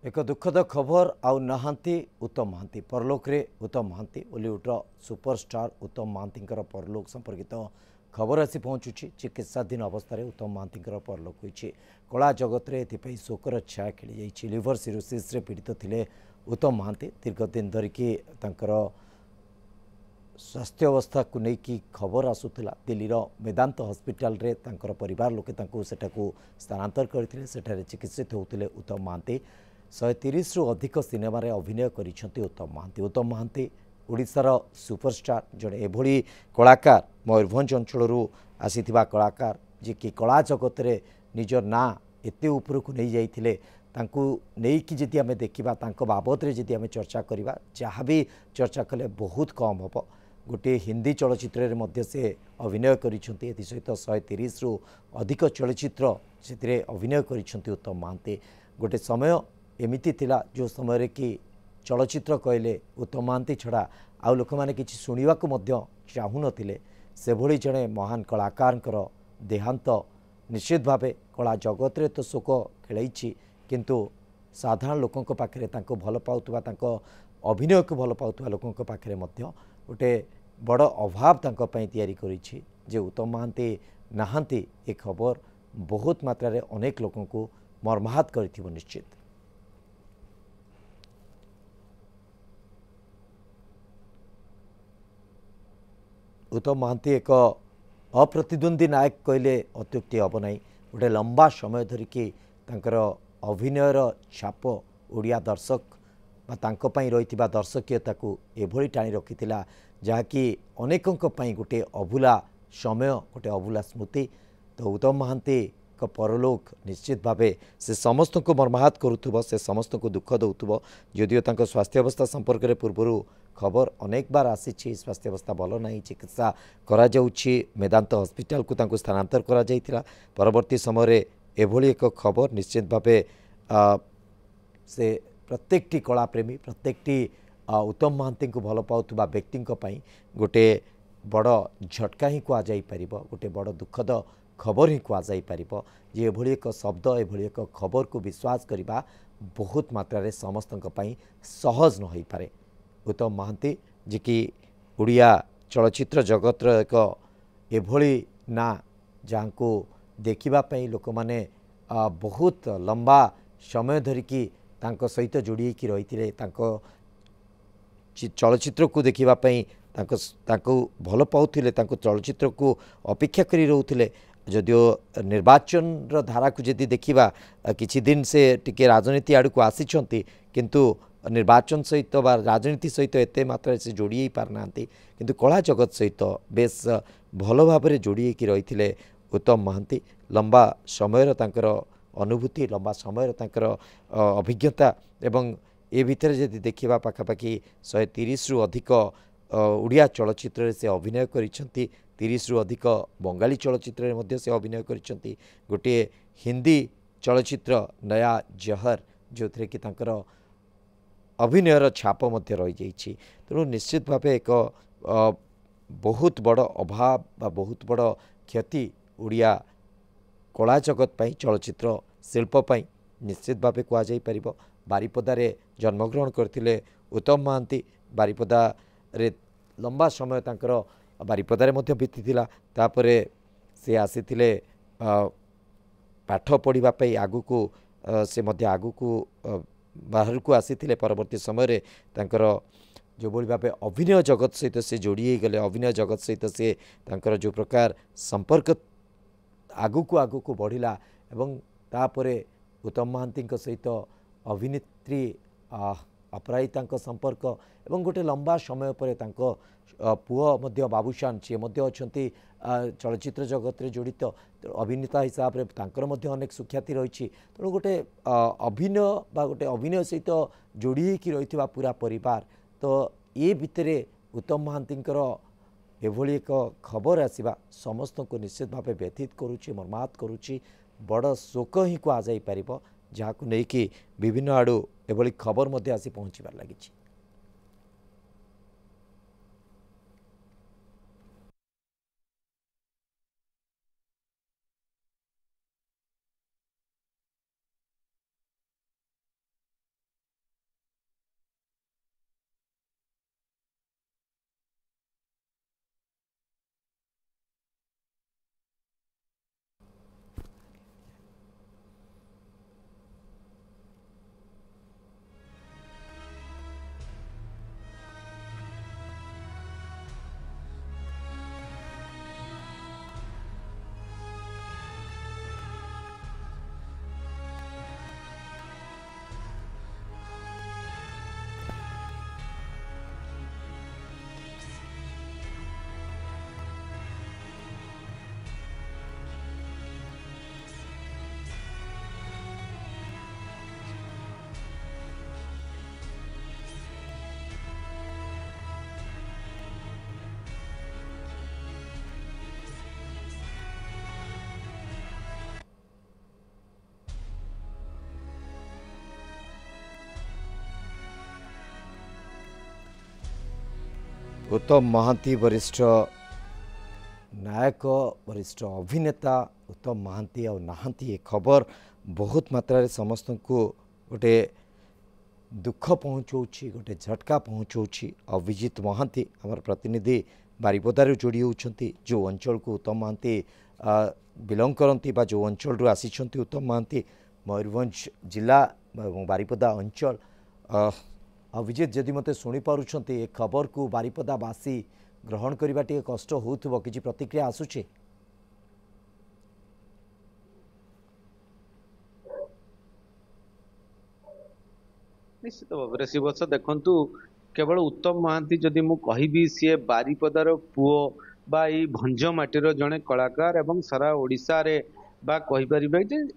एक दुखद खबर आउ नहांती उत्तम महांती परलोक रे उत्तम महांती बॉलीवुड सुपरस्टार उत्तम महांती परलोक संपर्कित खबर आसी पहुंचुची चिकित्साधीन अवस्था उत्तम महांती परलोक होती कला जगत में शोकर छाया खेली लिवर सिरोसिस पीड़ित थे उत्तम महांती दीर्घ दिन धरिकी स्वास्थ्य अवस्था को लेकिन खबर आसूला दिल्लीर मेदांत हस्पिटाल रे तांकर परिवार लोके सेठाकू स्थानांतर करते सेठारे चिकित्सित होते उत्तम महांती 130 रु अधिक सिनेमा रे अभिनय करिसेंती उत्तम महांती ओडिशार सुपरस्टार जड़े एभली कलाकार मयूरभंज अंचल आसीथिबा कलाकार जे कि कला जगत रे निजर ना एते ऊपर को नहीं जाइथिले तांकू नेकी जदि आमे देखिबा तांको बाबद रे जदि आमे चर्चा करिबा जहाँ भी चर्चा कले बहुत कम हबो गोटे हिंदी चलचित्र मध्य से अभिनय करिसेंती एथि सहित 130 रु अधिक चलचित्र से अभिनय करिसेंती उत्तम महांती गोटे समय एमिति थिला जो समय रे कि चलचित्र कहले उत्तम महांती छड़ा आउ लोक माने किछि सुनिबा को मध्य चाहू नथिले से भली जणे महान कलाकारंकर देहांत निश्चित भावे कला जगत रे तो शोक खेलैछि किंतु साधारण लोकंक पाखरे तांको भल पाउतबा तांको अभिनय को भल पाउतबा लोकंक पाखरे मध्य गोटे बड़ अभाव तांको पई तयारी करिछि जे उत्तम महांती नाहांती ए खबर बहुत मात्रा रे अनेक लोकंकु मर्माहत करिथिबो निश्चित। उत्तम महांती एक अप्रतिद्वंदी नायक कहले अत्युक्ति हम ना गोटे लंबा समय धरिकी तांकर अभिनयर छाप ओडिया दर्शक तांको रही दर्शकीयता को एभली टाणी रखिथिला जहाँकि अनेकंक पई गोटे अभुला समय गोटे अभुला स्मृति तो उत्तम महांती का परलोक निश्चित भावे से समस्त को मर्माहत करुथुबो से समस्त को दुख दउथुबो जदियो तांको स्वास्थ्य अवस्था संपर्क रे पूर्वरु खबर अनेक बार आसी स्वास्थ्य अवस्था भल नहीं चिकित्सा करा जाउछि मेदांत हस्पिटाल को तांको स्थानांतर करा जाइथिला परवर्ती समय रे एभली एक खबर निश्चित भावे से प्रत्येकटी कला प्रेमी प्रत्येकटी उत्तम महांती को भल पाउथुबा व्यक्ति गोटे बड़ झटका ही कह जाई परिबो गोटे बड़ दुखद खबर ही कह जाई परिबो जे एभली एक शब्द एभली एक खबर को विश्वास करिबा बहुत मात्रा रे समस्तक पई सहज न होई पारे। उत्तम महांती जे कि उड़िया चलचित्र जगत एक एभली ना जहाँ को देखिबा पई लोक माने बहुत लंबा समय धरिकी तांको सहित जोड़ी की रही चलचित्र को देखिबा पई तांको भल पाउथिले तांको चलचित्र को अपेक्षा करी रहउथिले जदियो निर्वाचन रो धारा को जदि देखिबा किछि दिन से टिके राजनीति आड़ को आसीचंती किंतु निर्वाचन सहित बा राजनीति सहित एते मात्रा से जोड़ी पारना किंतु कला जगत सहित बेस भल भाव में जोड़ी की रही उत्तम महांती लंबा समय तांकर अनुभूति लंबा समय तांकर अभिज्ञता एवं ए भितर जदि देखिबा पाखापाखि 130 रु अधिक उड़िया चलचित्र से अभिनय करिसेंती 30 रु अधिक बंगाली चलचित्र मध्य से अभिनय करिसेंती गोटे हिंदी चलचित्र नया जहर जो थे कि तांकर अभिनयर छाप मध्य रही जाइछि तेणु निश्चित भावे एक बहुत बड़ अभाव बा बहुत बड़ क्षति उड़िया कला जगत पई चलचित्र शिल्प पई निश्चित भावे कह जाई परिबो। बारिपदारे जन्मग्रहण करथिले उत्तम महांती बारिपदा रे लंबा समय तांकर बारिपदारे मध्य बीतीथिला तापरे से आसीथिले पाठ पढ़िबा पई आगु को से मध्य आगु को बाहर को आसीथिले परवर्ती समय रे तांकर जो बोली भावे अभिनय जगत सहित से जोड़ी गले अभिनय जगत सहित से तांकर जो प्रकार संपर्क आगु को बढ़िला एवं तापरे उत्तम महांती सहित अभिनेत्री अपराजिता संपर्क एवं गोटे लंबा समय पर तांको पुओ मध्य बाबूशान सी अच्छी चलचित्र जगत रे जड़ित अभिनेता हिसाब से तांकर मध्य अनेक सुख्याति रही तेणु गोटे अभिनय बा गोटे अभिनय सहित जोड़ी की रही पूरा परिवार तो ये भितर उत्तम महांती एभली एक खबर आसवा समस्त को निश्चित भाव व्यथित करुच्ची मर्माहत करुच्ची बड़ शोक ही कह जाई परिबो जहाँ को लेकिन विभिन्न आड़ू एभली खबर मध्य आसी पहुँचबार लगी। उत्तम महांती वरिष्ठ नायक वरिष्ठ अभिनेता उत्तम महांती और नहांती ये खबर बहुत मात्रा रे समस्त को गोटे दुख पहुँचाऊँगी गोटे झटका पहुँचाऊँगी। अभिजीत महांती आमर प्रतिनिधि बारिपदार जोड़ी होती जो अंचल को उत्तम महांती बिलंग करती जो अंचल आसी उत्तम महांती मयूरभंज जिला बारिपदा अंचल। अभिजीत जदि मते शुणी पारुछंती ए खबर को बारिपदावासी ग्रहण करबा टे कष्ट होउथबो किछि प्रतिक्रिया आसुछि? निश्चित भाव में शिवस देखु केवल उत्तम महांती जदि मु कहबी सी बारिपदार पुओ बा ई भंज माटीर जड़े कलाकार एवं सारा ओडिशा रे बा कहि परिबे जे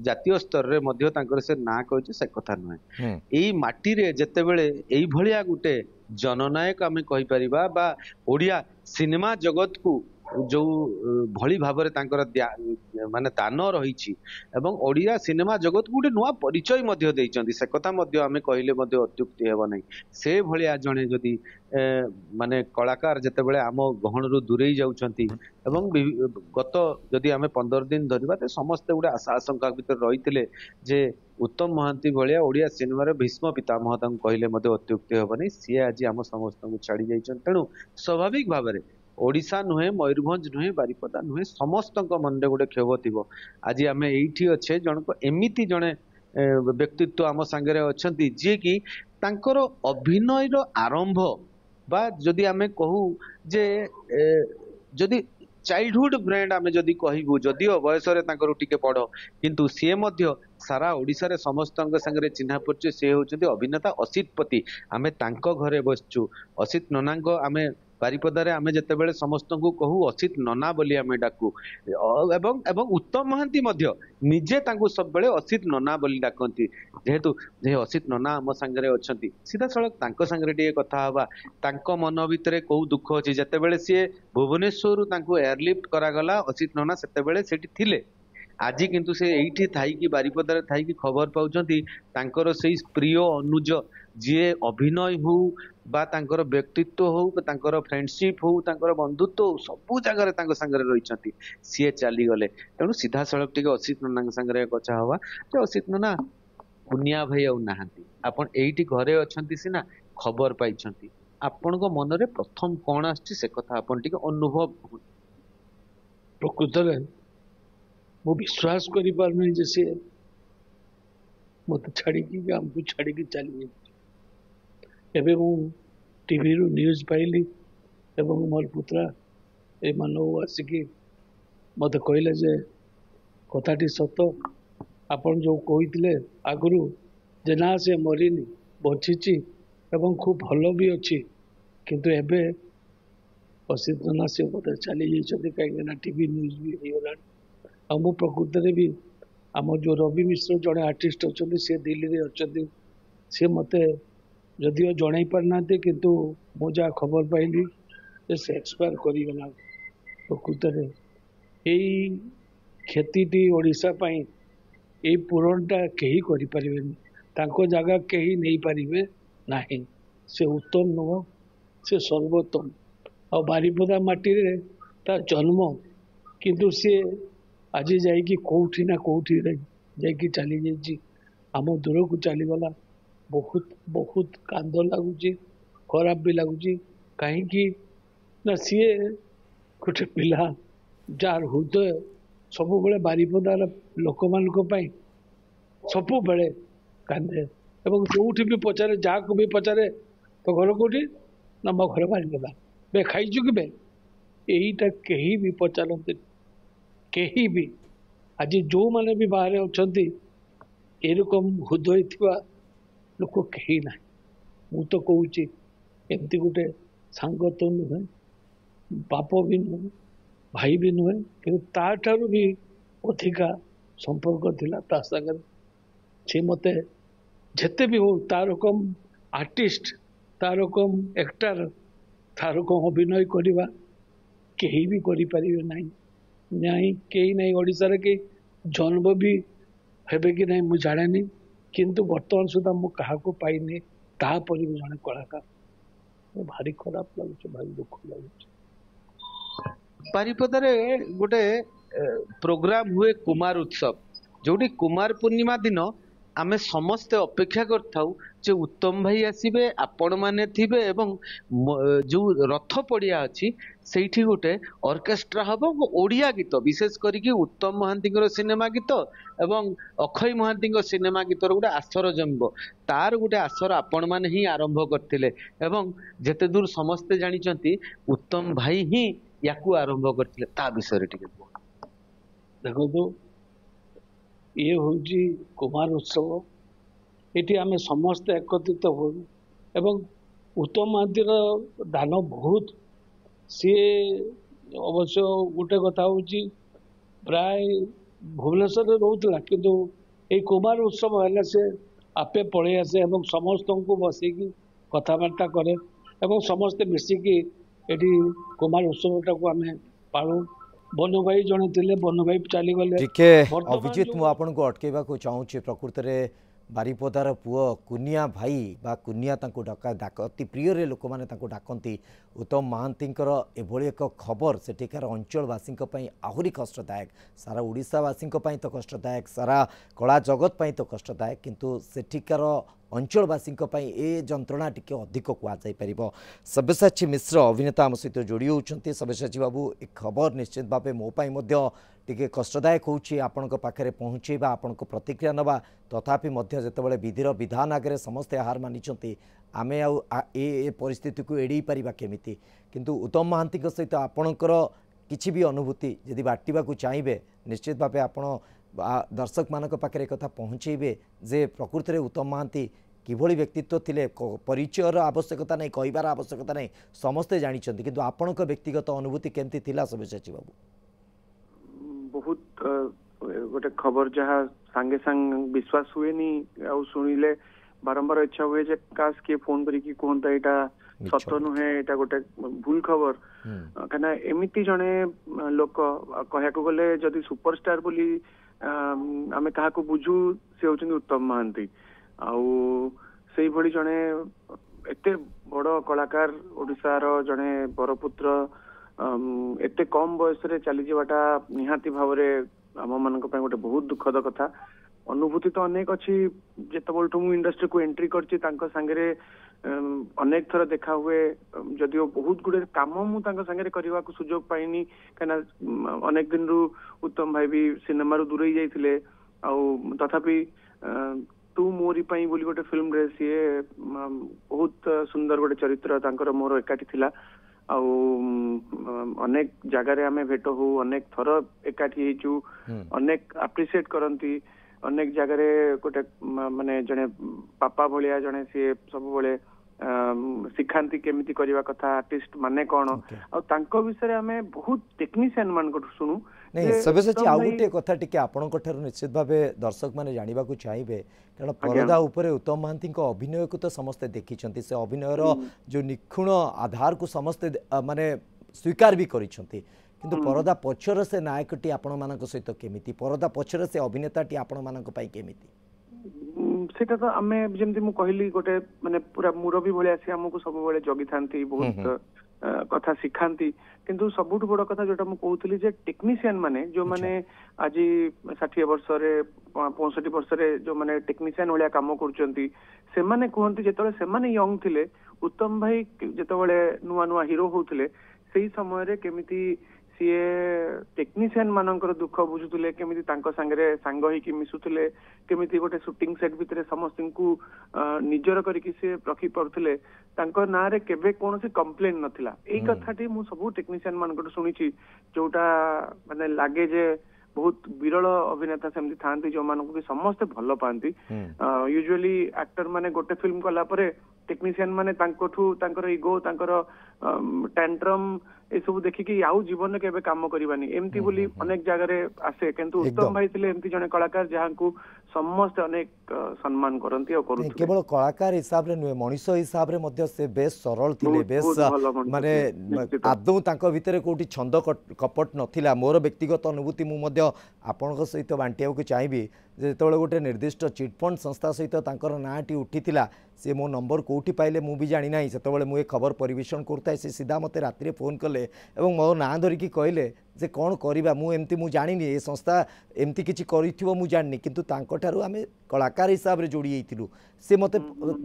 जातीय स्तर रे मध्य तांकर से ना कहछि से कथा नुहे। एई माटी रे जेतेबेले एई भलिया गुटे जननायक आमे कहि परिबा बा ओडिया सिनेमा जगत को जो भली भाव माने दान रही ओडिया सिनेमा जगत को गोटे नुआ परिचय मध्य देइचंदी से कथा मध्य आमे कहले मध्य अत्युक्ति हेबो नै। से भलिया जणे जदि माने कलाकार जेतेबेले आम गहन रु दूरेई जाउचंती एवं गत जदि आमे 15 दिन धरिबा ते समस्त गोटे आशा आशंका भीतर रहितिले जे उत्तम महांती भलिया ओडिया सिनेमा रे भीष्म पितामह तांको कहले मध्य अत्युक्ति हेबो नै। सी आज आम समस्त को छाड़ी जाइचन तेणु स्वाभाविक भाव में ओडिशा नुहे मयूरभंज नुहे बारिपदा नुहे समस्त मन गोटे क्षोभ थी। आज आम ये अच्छे जनक एमती जड़े व्यक्तित्व आम सांगे अच्छा जी कि तांकर अभिनयर आरंभ बा जदि आम कहू जे जदि चाइल्डहुड फ्रेंड आम जदि कहबू जदिओ बयस टिके बड़ किंतु सी मध्य सारा ओडिशा रे समस्त संगे चिन्हा परिचय सी होउछन्ति अभिनेता असित पति। आमे तांको घरे बसचु असित ननांको आमे बारिपदारे आमे जेतेबेले समस्त को कहू असित नना बोली आमे डाकू एवं एवं उत्तम महांती मध्य निजे तांको सब बेले असित नना बोली डाकंती जेहेतु जे असित नना आम संगे अछंती सीधा सड़क तांको संगे टिके कथा हवा तांको मन भितरे को दुख अछि जेतेबेले सी भुवनेश्वर तांको एयरलिफ्ट करागला असित नना सेतेबेले सेठी थिले आज किंतु से एठी थाई कि बारिपदारे थाई कि खबर पाउचंती तांकर सेई प्रिय अनुज जे अभिनय हो बा तांकर व्यक्तित्व हो तांकर फ्रेंडशिप हो तांकर बंधुत्व हो सबु जगह तांको संगे रहिचंती सी चली गले। तेणु सीधा सड़क टिके असित नना संगे कथा हवा जे असित नना पुनिया भाई आउ नाहांती आपण एठी घरे अछंती सिना खबर पाइछंती आपण को मन रे प्रथम कोन आछि से कथा आपण टिके अनुभव प्रकृत रे मो विश्वास करि पारनै जे से मत छाड़ी की हमको छाड़ी की चली एबे मु टीवी रु न्यूज पाइली एवं मोर पुत्रा ए मानव आसिकी मत कहले जे कथाटी सत आपण जो कहितले आगुरु जे ना से मरिनी बचिची एवं खूब भलो भी अच्छी किंतु एबे असित ना से मत चली जाइछथि कहीं ना टीवी न्यूज भी हे होला। आम प्रकृत रे भी आम जो रवि मिश्र जड़े आर्टिस्ट अच्छा सी दिल्ली में अच्छा सी मत जदिओ जन पारना किंतु मु जहाँ खबर पाइली से एक्सपायर करगला। प्रकृत यही क्षति ओडिशा पाई यही पूरणटा कहीं करें जगह कहीं नहीं पारे ना से उत्तम नुह से सर्वोत्तम आ बारिपदा माटी रे ता जन्म किंतु सी आज जाइकी कौटी ना कौटी जाइकी चली जाइए आम दूर को चलीगला बहुत बहुत कांद लगुच खराब भी लगुच कहीं ना सी गोटे पिला जार हृदय सब बेले बारिपदार लोक मान सब बेले कांदे एवं जो भी पचारे जहाँ को भी पचारे तो घर कौटी ना मो घर बारिपदा बे खाइचु कि बे यहीटा कहीं भी पचारते कहीं भी आज जो माने भी बाहर अच्छा एरकम हृदय थी लोक कहीं ना मु तो कहूँ एमती गोटे सांग तो नुहे बाप भी नुहे भाई भी नुहे कि ताठारू भी अधिका संपर्क थिला ता संगे से मते जेते भी हो तारकम आर्टिस्ट तारकम एक्टर तारकम अभिनय करवा कहीं भी करें ना नहीं कहीं नहीं ओडिशा रे के जन्म भी हेबे कि नहीं मुझे जाने किंतु बर्तमान सुधा मु क्या पाइनी तापर भी जड़े कलाकार भारी खराब लगुच भारी दुख लगुच। बारिपदारे गोटे प्रोग्राम हुए कुमार उत्सव जोटी कुमार पूर्णिमा दिन आमे समस्ते अपेक्षा करथाउ जे उत्तम भाई आसीबे आपण माने थिबे एवं जो रथ पड़िया अछि सेठी गोटे ऑर्केस्ट्रा हबो ओडिया गीत विशेष करिकि उत्तम महांती सिनेमा गीत एवं अक्षय महांती सिनेमा गीतर गोटे आसर जमिबो तार गोटे आसर आपण माने ही आरंभ करथिले एवं जेते दूर समस्ते जानिचंती उत्तम भाई ही याकू आरंभ करथिले ता विषय रे टिके देखो तो ये होची कुमार उत्सव एटी आमे समस्त एकत्रित हो एवं उत्तम महांतीर दान बहुत सी अवश्य गोटे कथा होची प्राय भुवनेश्वर रोला किंतु ये कुमार उत्सव है से आपे पड़े आसे एवं समस्त को बसिकी कथबार्ता करे एवं समस्ते मिसिकी एटी कुमार उत्सवटा को आमे पालू बन भाई जड़े थे बन भाई चली गले टिके अभिजीत मु आपन को अटकेबा को चाहूची प्रकृत रे बारिपदार पुओ कुनिया भाई बा कुनिया तांको डाक अति प्रिय रे लोक माने तांको डाकंती उत्तम महांतींकर एभली एक खबर सेठिकार अंचलवासी आहुरी कष्टदायक सारा ओडिशावासी तो कष्टदायक सारा कला जगत पाई तो कष्टदायक किंतु सेठिकार अंचलवासी ए जंत्रणा टिके अधिक कहुपर। सब्यसाची मिश्र अभिनेता आम सहित जोड़ी होती। सब्यसाची बाबू एक खबर निश्चित भाव मोपाई टिके कष्टदायक होची आपण पाखे पहुँचेबा आपण प्रतिक्रिया नवा तथापि जितेबाला विधिर विधान आगे समस्ते हार मानी आम ए परिस्थिति को एड़े पारिबा केमिति किंतु उत्तम महांती सहित आपणकर किछि भी अनुभूति यदि बांटा चाहिए निश्चित भाव आपण दर्शक मानक पाखे एक पहुँचेबे जे प्रकृत में उत्तम महांती किभली व्यक्तित्व थिले परिचयर आवश्यकता नहीं कहबार आवश्यकता नहीं समस्ते जानिछंती किंतु आपणक व्यक्तिगत अनुभूति केमती थिला सब्यसाची बाबू? बहुत गोटे खबर जहाँ सांगे सांग विश्वास हुए नी आ सुनिले बारंबार इच्छा हुए जे काश किए फोन करिकी कहता यहाँ सत नुहे यहाँ गोटे भूल खबर कहीं एमती जड़े लोक कह गले जदि सुपरस्टार बोली आमे क्या बुझू सी हूँ उत्तम महांती आई भली जड़े एते बड़ कलाकार ओडिशार जड़े बरपुत्र एते कम बयस चली जावाटा निहाती भाव आम मान गोटे बहुत दुखद कथा अनुभूति तो अनेक अच्छी जिते मु इंडस्ट्री को एंट्री करछि सांगे अनेक थर देखा हुए जदियो बहुत गुड़े काम मुझे करने को सुजोग पाइनी कहीं अनेक दिन रु उत्तम भाई भी सिनेमा रू दूरे जाइए तथापि तू मोरी पाई बोली गोटे फिल्म रे सी बहुत सुंदर गोटे चरित्र मोर एकाठी थिला अनेक जगार आम भेट हो अनेक थर एकाठी होचु अनेक अप्रिशिएट करती अनेक जगार गोटे माने जड़े पापा भाया जड़े सी सब बड़े शिखाती केमिति करवा कथा आर्टिस्ट माने कौन आ विषय आम बहुत टेक्नीशियन मान शुणु नहीं सब्यसाची आउ गोटे कथा टिके आपणक ठारू निश्चित भाव दर्शक मैंने जाना चाहिए कारण परदा उपरे उत्तम महांती अभिनय को तो समस्ते देखी से अभिनयर जो निखुण आधार को समस्ते माने स्वीकार भी करिसेंती किंतु परदा पछर से नायकटी आपण मानक सहित केमिति परदा पछर से अभिनेताटी आपण मानक पई केमिति सेटा तो आमे जेमती मु कहली गोटे माने पूरा मुरबी भले आसी हमको सब बेले जगी थांती बहुत कथा शिखाती किंतु सबुठ बड़ कथा जोटा मु कहूली जे टेक्नीशियन माने जो माने आज 60 वर्ष रे 65 वर्ष रे जो माने टेक्नीशियन वाला काम करचंती से माने कहंती जेतले से माने यंग थिले उत्तम भाई जेतले नुआ नुआ हीरो होउथिले सेही समय रे केमिति सीए टेक्नीशियन मानकर दुख बुझुले केमिति तांको संगे सांग होइकी मिसुले केमिति गोटे शूटिंग सेट भितर समस्त को निजर करके सी रखी पड़ुले तांको ना रे केबे कोनोसी कंप्लेन नथिला एई कथाटी मु सब टेक्नीशियन मानकर सुनिछि जोटा माने लागे जे बहुत विरल अभिनेता सेमती थांती जो मानक भी समस्त भल पाती यूजुअली एक्टर माने गोटे फिल्म कला परे टेक्नीशियन माने तांकोठू तांकर इगो तांकर टैंट्रम ए सब देखिकी आउ जीवन में केबे काम करबानी एमती बोली अनेक जगह आसे किंतु उत्तम भाई थिले एमती जने कलाकार जहां को समस्त अनेक सम्मान करंती और करू केवल कलाकार हिसाब रे नुहे मनीष हिसाब रे मध्य से बेस सरल थिले बेस माने आदौ तांको भितरे कोठी छंद कपट नथिला मोर व्यक्तिगत अनुभूति मु मध्य आपनक सहित बांटिया को चाहिबी जेतबेले गोटे निर्दिष्ट चिटफंड संस्था सहित तांकर नाटी उठिथिला सी मो नंबर कौटी पाइले मु भी जानी ना से मुझे खबर परिवेशन करता से सीधा मत राति फोन कले और मो ना धरिकी कहले जे कौन करवा मुझे मु जानी ये संस्था एमती किसी कर जानी किंतु तांको आमे कलाकार हिसाब से जोड़ी होइतिलु से मत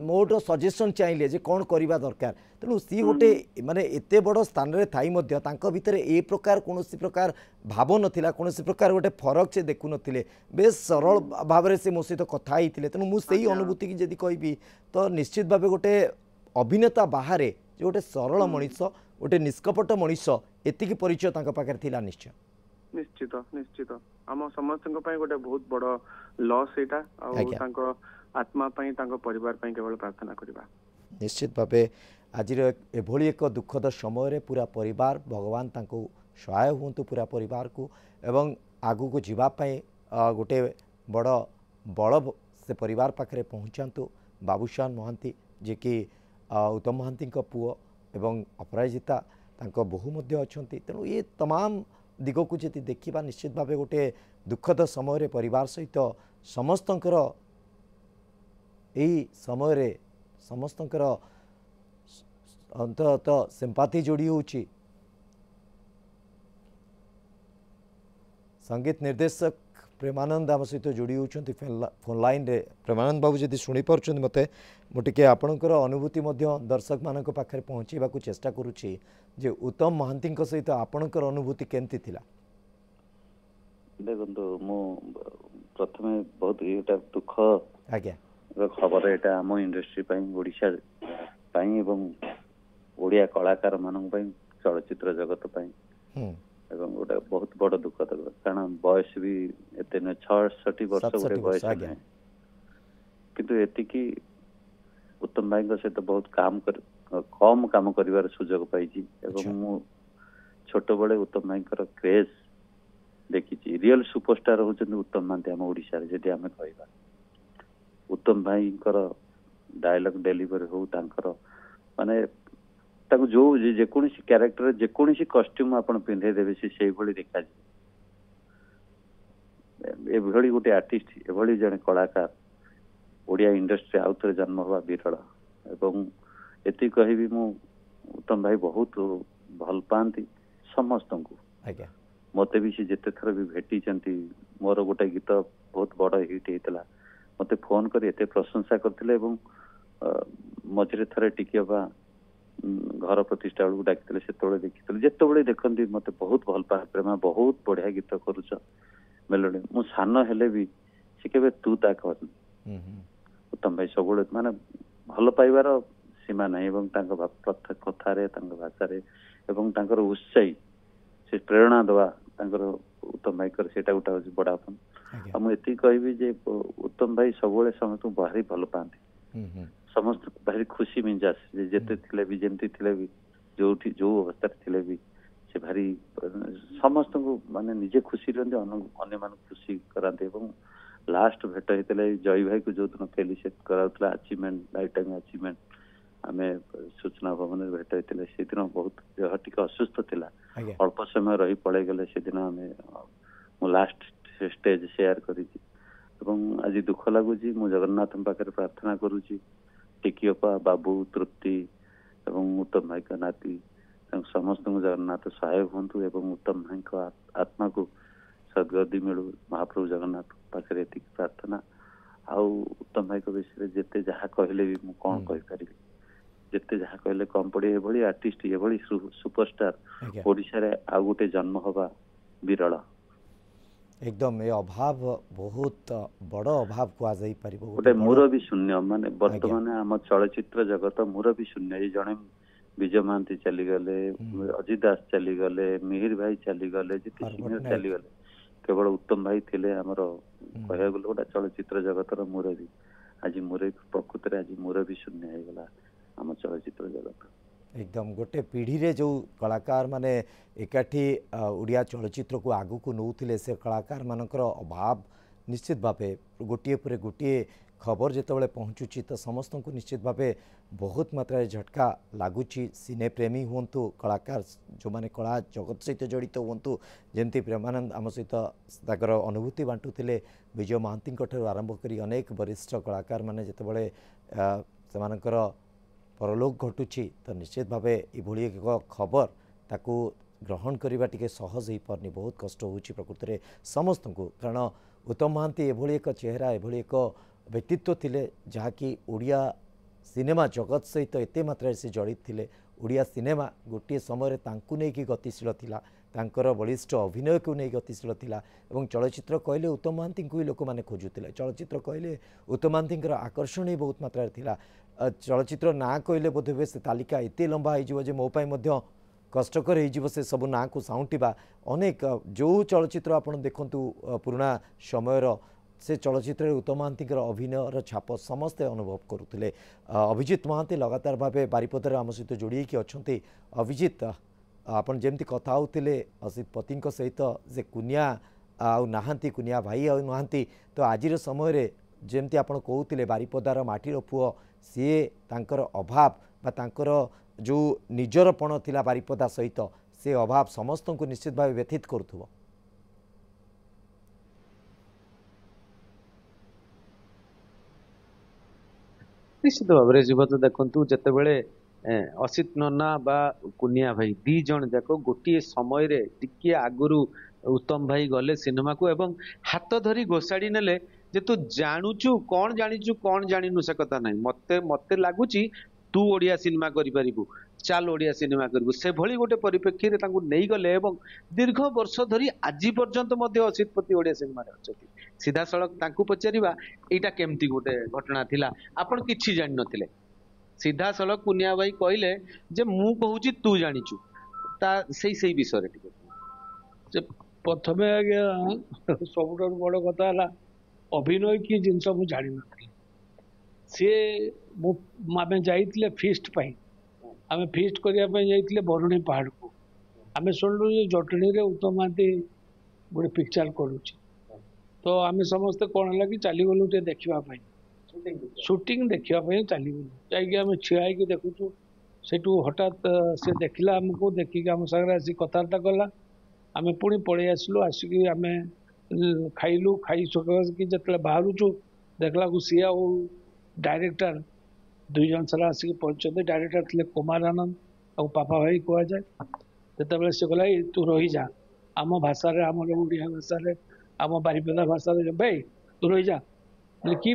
मोर सजेशन चाहिए जे कौन करवा दरकार तेणु सी गोटे माने एते बड़ स्थान रे थाई मध्य तांको भितर ए प्रकार कोनोसी प्रकार भाव नथिला कोनोसी प्रकार गोटे फरक से देखु नथिले बेस सरल भाव रे से मो सहित कथा होइतिले तेणु मु सेही अनुभूति की जदी कहबी तो निश्चित भाव गोटे अभिनेता बाहर जो गोटे सरल मनीष गोटे निष्कपट मनीष एतिकी परिचय तांको पाखरे थिला निश्चय निश्चित निश्चित आम समस्त गोटे बहुत बड़ लॉस एटा तांको आत्मा पई तांको परिवार पई केवल प्रार्थना करबा निश्चित भावे आज एभली एक दुखद समय पूरा परिवार भगवान तांको सहाय हुंतु पूरा परिवार को एवं आगु को जीवाई गोटे बड़ बड़ से परिवार पाखरे पहुँचातु बाबूशान महांती जे कि उत्तम महांती पुओ एवं अपराजिता तांको बहु मध्य अछंती तेणु ये तमाम दिग को जी देखा निश्चित भाव गोटे दुखद समय परिवार सहित समस्तंकर यही समय समस्तंकर अंततः सिंपाथी जोड़ी होची संगीत निर्देशक प्रेमानंद आम सहित जोड़ी होती फोन लाइन रे प्रेमानंद बाबू जदि शुणी पार्छन मते मुटिके आपणकर अनुभूति मध्य दर्शक मानक पाखरे पहुँचेबा को चेष्टा करुछि जे उत्तम महांती सहित आपणकर अनुभूति केमती थिला देखो मु प्रथमे बहुत एटा दुख आज्ञा खबर एटा आम इंडस्ट्री पई ओडिशा पई एवं ओडिया कलाकार मानक पई चलचित्र जगत पई एवं गोटे बहुत बड़ दुखद कारण बयस भी एते न 66 वर्ष गोटे बयस है किंतु एतिकी उत्तम भाई सहित बहुत कम काम कर सुजोग पाई मु छोट बड़े उत्तम भाई क्रेज देखी रियल सुपरस्टार होचंदी उत्तम महांती आम ओडिशा रे जदि आमे कहबा उत्तम भाई डायलॉग डेलीवरी हो तांकर माने ताको जो जेकोसी क्यारेक्टर जेकोसी कॉस्ट्यूम आपण पिंधे देबे से भली देखा एभली गोटे आर्टिस्ट एभली जने कलाकार ओडिया इंडस्ट्री आउ थे जन्म हुआ विरल एवं एति कहबी मु उत्तम भाई बहुत भल पाती समस्त को मते भी सी जेते थर भी भेटी मोर गोटे गीत बहुत बड़ हिट होता मते फोन कर एते प्रशंसा करथिले एवं मझे थे टिके घर प्रतिष्ठा बेलू डाकिले से देखी जिते देखती मत बहुत भल पाए प्रेमा बहुत बढ़िया गीत करुच मेलोडी मु सान हेले भी सी के तू ता कर उत्तम भाई सब माने भल पाइबार सीमा ना कथार भाषा उत्साही से प्रेरणा दवा उत्तम भाई से बड़ापन मुझे कहबी जे उत्तम भाई सब समस्त भारी भल पाती समस्त भारी खुशी मिजास जेते थिले भी जेमती थिले भी जो अवस्था थिले भी से भारी समस्त को माने निजे खुशी रहते अन्य मान खुशी कराते लास्ट भेट होता जय भाई को जो दिन फेलिसिट कराउतला अचीवमेंट लाइफ टाइम अचीवमेंट आमे सूचना भवन में भेट होता से दिन बहुत देह टिके असुस्थ थिला अल्प समय रही पड़े गले से दिन आमे मु लास्ट स्टेज शेयर करी आज दुख लगुच मु जगन्नाथ पाखे प्रार्थना करुची टिकियपा बाबू तृप्ति एवं उत्तम भाई का नाती समस्त जगन्नाथ सहाय हूँ एवं उत्तम भाई का आत्मा को सदगति मिलू महाप्रभु जगन्नाथ पाखे ये प्रार्थना आउ उत्तम भाई विषय जिते जहाँ कहले भी मुझे कौन कहीपरि जिते जहाँ कहले कम पड़े ये आर्टिस्ट ये सुपरस्टार ओडिशा रे आउ गोटे जन्म हवा विरल एकदम ये अभाव बहुत बड़ अभाव कह गोटे मुरबी शून्य माने वर्तमान आम चलचित्र जगत मुरबी शून्य ये जड़े विजय महांती चलीगले अजित दास चलीगले मिहिर भाई चलीगले जिते सीनियर चलीगले केवल उत्तम भाई थिले आमर कह गोटे चलचित्र जगतर मुरबी आज मुरबी प्रकृत आज मुरबी शून्य हो गला आम चलचित्र जगत एकदम गोटे पीढ़ी रे जो कलाकार माने एकाठी ओडिया चलचित्र को आगु को नौथिले से कलाकार मानकर अभाव निश्चित भावे गोटे पर गोटे खबर जितेबाला पहुँचुची तो समस्त को निश्चित भावे बहुत मात्रा झटका लगुच सिने प्रेमी हूँ कलाकार जो माने कला जगत सहित जड़ित हूँ जमती प्रेमानंद आम सहित अनुभूति बांटुले विजय महांती आरंभ कर अनेक वरिष्ठ कलाकार माने जितेबाला ସେମାନଙ୍କର परलोक घटुची तो निश्चित भाव ये एक खबर ताकू ग्रहण करने टी सहज हो पारनी बहुत कष्ट हो प्रकृति में समस्त को कारण उत्तम महांती एभली एक चेहरा एभली एक व्यक्तित्व थिले जहाँकि ओडिया सिनेमा जगत सहित एत मात्रा से जड़ित थिले ओडिया सिनेमा गोटे समय तांकु नेकी गतिशील थिला तांकर बलिष्ठ अभिनय को नहीं गतिशील थिला एवं चलचित्र कहले उत्तम महांती को ही लोक मैंने खोजुले चलचित्र कहले उत्तम महांती आकर्षण ही बहुत मात्रा थिला चलचित्र ना कहले बोध हुए से तालिका एत लंबा हो मो पाई कष्टकर हो से सब ना को साउंटिबा अनेक जो चलचित्र आपन देखंतु पुराना समयर से चलचित्र उत्तम महांती अभिनयर छाप समस्ते अनुभव करुले अभिजीत महांती लगातार भाव बारिपदार आम सहित जोड़ी अच्छा अभिजीत आपन जमती कथा होते असित पति सहित जे कुनिया आउ नाहांती कुनिया भाई आउ नाहांती तो आज समय जमती आपन कहते बारिपदार माटीर पुओ सी तांकर अभाव बा तांकर जो निजरपण थिला बारिपदा सहित से अभाव समस्त को निश्चित भाव व्यथित करुथुबो। निश्चित भाव में जीव तो देखु जिते असित नना बा कुनिया भाई दी जन जाक गोटे समय टिके आगुरु उत्तम भाई गले सिनेमा को एवं हाथ धरी घोषाड़ी नेले जे तू जानुचु कौन जानिचु कौन जानिनु से कथा नहीं मते मते लागुची तू ओडिया सिनेमा करि परिबु चाल ओडिया सिनेमा करिबु से भली गोटे परिप्रेक्षी रे तांकु नेई गले एवं दीर्घ वर्ष धरी आज पर्यंत मध्य असित पति ओडिया सिनेमा रे अछती सीधा सड़क तांकु पचारिबा एटा केमती गोटे घटना थिला आपण किछि जानि नथिले सीधा सड़क कुनिया भाई कहले जे मु कहूची तू जानिचु ता सेई विषय रे टिके प्रथमे आज्ञा सबुठ बड़ कथा है अभिनय की जिनस मु जानी नी सी आम जाइए फिस्ट आम फिस्ट करने जाइए बरुणी पहाड़ को आम शुणु जटणी रे उत्तम महांती गोटे पिक्चर करुचे तो आम समस्ते कौन है कि चलीगलु देखापी शूटिंग देखापी चलीगलु जाइए ठिया देखुचु से हठात से देखला आमको देखिक आम सागर आसी कथबार्ता कला आम पुणी पलि आसलु आसिक आम खाइलु खाई सकी जो बाहरुचु देखला को सी डायरेक्टर दुई जन सारा आसिक पहुंचते डायरेक्टर थे कुमार आनंद और पापा भाई कह जाए जो से कहला तू रही जा आम भाषा आम ओडिया भाषा आम बारिपदा भाषा भाई तू रही जा बोले कि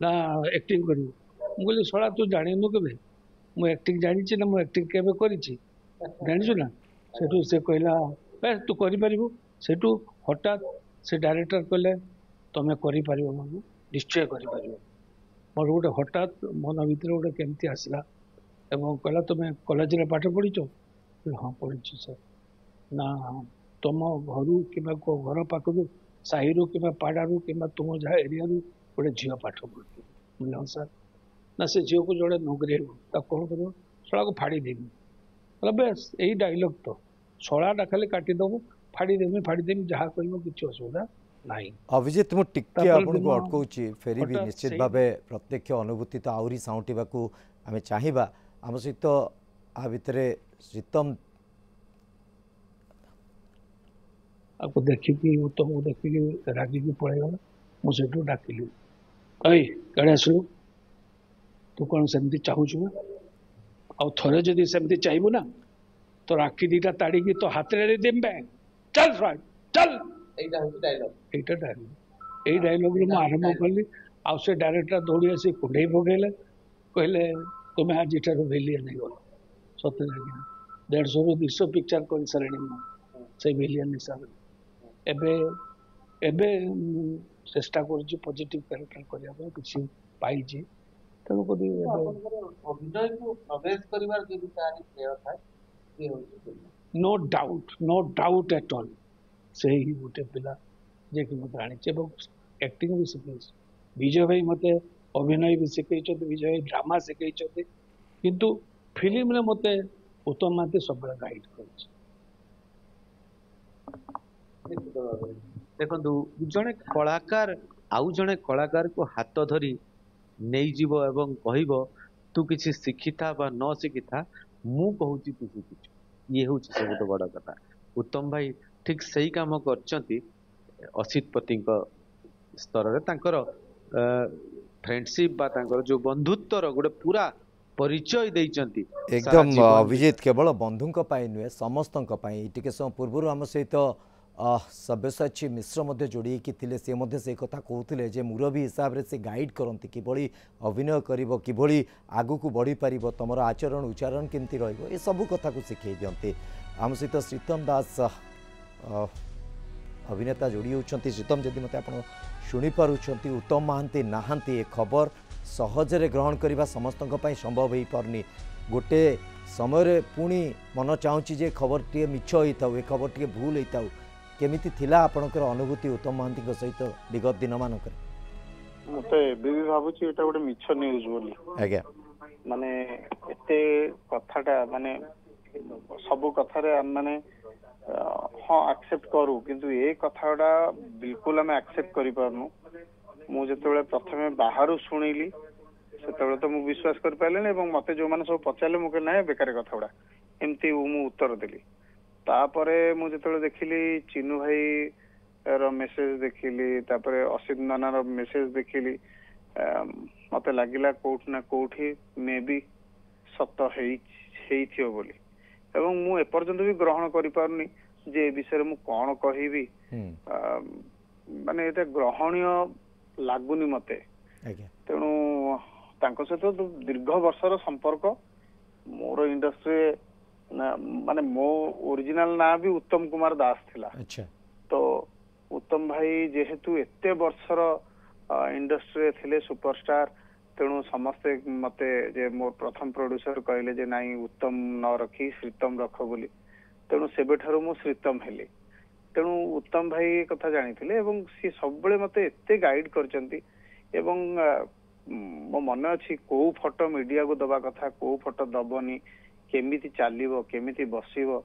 ना एक्टिंग करू मुझे शला तू जाणु के मु एक्टिंग जानी ना मु एक्टिंग केबे करिछि जानिछु ना सेठू से कहला तू करिपारिबु सेठू हठात से डायरेक्टर कहले तमें करिपारिबो मानु निश्चय करिपारिबो मोर गोटे हठात मन भीतर गोटे केमती आसला एवं कहला तुम्हें कॉलेज रे पाठ पढ़ीच हाँ पढ़ी सर ना तुम घर कि घर पाखु साहिरु कि पाड़ू कि तुम जहाँ एरिया गोटे झील पाठ पढ़ी बोले हाँ सर ना से झील को जोड़े नौकरी कौन कर शला को फाड़ी देवी बेस यही डायलॉग तो शलाटा खाली काटिदेबू फाड़ीदेमी जहाँ कह कि असुविधा नहीं। अभिजीत मु टिके आपको अटकाउची फेरी भी निश्चित भाव प्रत्यक्ष अनुभूति तो आहरी साउंटिबा को आम चाहिबा आम सहित आ भितर श्रीतम आपको देखिकी उत्तम को देखिकी रागिकी पळेगला मुझे डाकिली अई कड़े आसलु तू कौन सेमती चाहूचु आ थरे जदि सेमती चाहिबु ना तो राखी दीटा ताड़ी तो हाथ रे देम चल फ्राइड चल एटा डायलॉग ए डायलॉग रे आरंभ कली आ से डायरेक्टर दौड़ी आसी कुंडई पकेले कहले तुम्हें आज इटार विलियन नहीं गलो सत्य लगे 150 ରୁ 200 पिक्चर कर सारे से विलियन हिसाब एबे एबे चेष्टा कर पॉजिटिव कैरेक्टर करने किसी पाई तेणुक अभिनय को प्रवेश करिवार जे तारी प्लेयर था ये होची नो डाउट एट ऑल से ही गोटे पिला जे कि मत आनी एक्टिंग भी शिखे विजय भाई मत अभिनय भी शिखे विजय भाई ड्रामा शिखे किंतु फिल्म रे मत उत्तम महांती सब गाइड कर देखो जड़े कलाकार आउ जड़े कलाकार को हाथ धरी नहीं जीव एवं कहब तू किसी शिखिथा बा न शिखिथा मु कहूँ तू शिखिଛୁ ये हूँ सब बड़ कथा उत्तम भाई ठीक सही काम करचंती असित पति स्तर रे तांकर फ्रेंडशिप बा तांकर जो बंधुत्वर गोटे पूरा परिचय देइचंती सारा एकदम जीवन अभिजीत केवल बंधुंक पाई नुहे समस्तंक पाई टिके समय पूर्व आम सहित सब्यसाची मिश्र मध्य जोड़ी थिले से मध्य से कथा कहते जे मुरबी हिसाब से गाइड करती किभली अभिनय करिवो किभली आगु को बढ़ी पारिबो तमर आचरण उच्चारण केमती रहइबो ए सब कथा को सिखै दियंते आम सहित श्रीतम दास अभिनेता जोड़ी होती श्रीतम जदि मत आप शुणी पार्टी उत्तम महांती नहांती ए खबर सहजरे ग्रहण करने समस्त संभव हो पारनी गोटे समय पुणी मन चाहूँगी जे खबर टे मिछ होता ए खबर टे भूल होता केमिति थिला आपणकर अनुभूति उत्तम महांती सहित विगत दिन मानक मते भी भावुची एटा गोटे मिछ न्यूज बोली आज्ञा माने एते कथाटा माने सब कथारे माने हाँ एक्सेप्ट करू किंतु ए कथाटा बिल्कुल आम एक्सेप्ट करि पारनु मु जेतेबेले प्रथमे बाहरु शुणिली सेतेबेले तो मु विश्वास कर पाइलेनी एवं मते जो माने सब पचारले मु कहले बेकार कथाडा एमती मु उत्तर देली तापरे मु जेतेबेले देखिली चिन्नू भाई रो मेसेज देखिली तापरे असित नाना रो मेसेज देखिली मते लागिला कोठ ना कोठी मे बी सत हेई थियो बोली एवं मु एपर्यंत भी ग्रहण करि पारुनी जे विषय मु कोन कहिबी माने एटा ग्रहणीय लागुनी मते तेणु तांको सहित तो दीर्घ वर्षर संपर्क मोर इंडस्ट्री माने मो ओरिजिनल ना भी उत्तम कुमार दास थिला अच्छा तो उत्तम भाई जेहेतु एते वर्षर इंडस्ट्री थिले सुपरस्टार तेणु समस्ते मते जे मोर प्रथम प्रोड्यूसर कहले जे नाई उत्तम न रखी श्रीतम रख बोली तेणु सेबे ठारू मु श्रीतम हेली तेणु उत्तम भाई कथा जानिथिले एवं सी सबले मते एते गाइड करचंती एवं मो मन अछि को फोटो मीडिया को दबा कथा को फोटो दबनी केमिति चालिबो केमिति बसिबो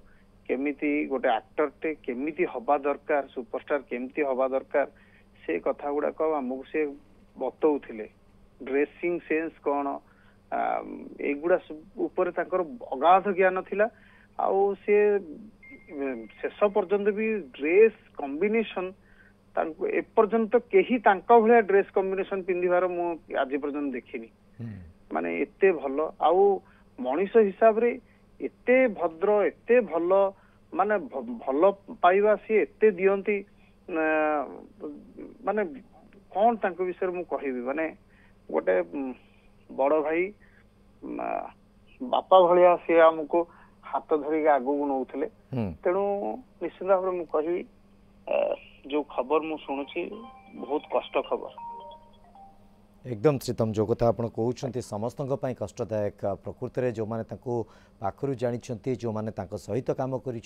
केमिति गोटे एक्टर टे केमिति हबा दरकार सुपरस्टार केमिति हबा दरकार से कथा गुडा को हमकु से बतौथिले ड्रेसिंग सेंस कौन एगुड़ा ऊपर ताकर अगाध ज्ञान थिला आउ से शेष पर्यंत भी ड्रेस कॉम्बिनेशन तांको ए पर्यंत केही तांका भलिया ड्रेस कॉम्बिनेशन पिंदिबार मु आज पर्यंत देखिनी माने एते भलो आउ मनीष हिसाब रे एते भद्र एते भलो माने भलो पाइबा सी एते दियंती माने कौन तांको विषय मु कहिबी माने गोटे बड़ भाई बापा भलिया सी हमको हाथ धरिक आगू नौथिले तेणु निश्चित भाव में कहि जो खबर मु शुणुची बहुत कष्ट खबर एकदम श्रीतम जो कथा आप कहते समस्त कष्टदायक प्रकृति में जो मैंने पाखु जानी जो मैंने सहित काम कर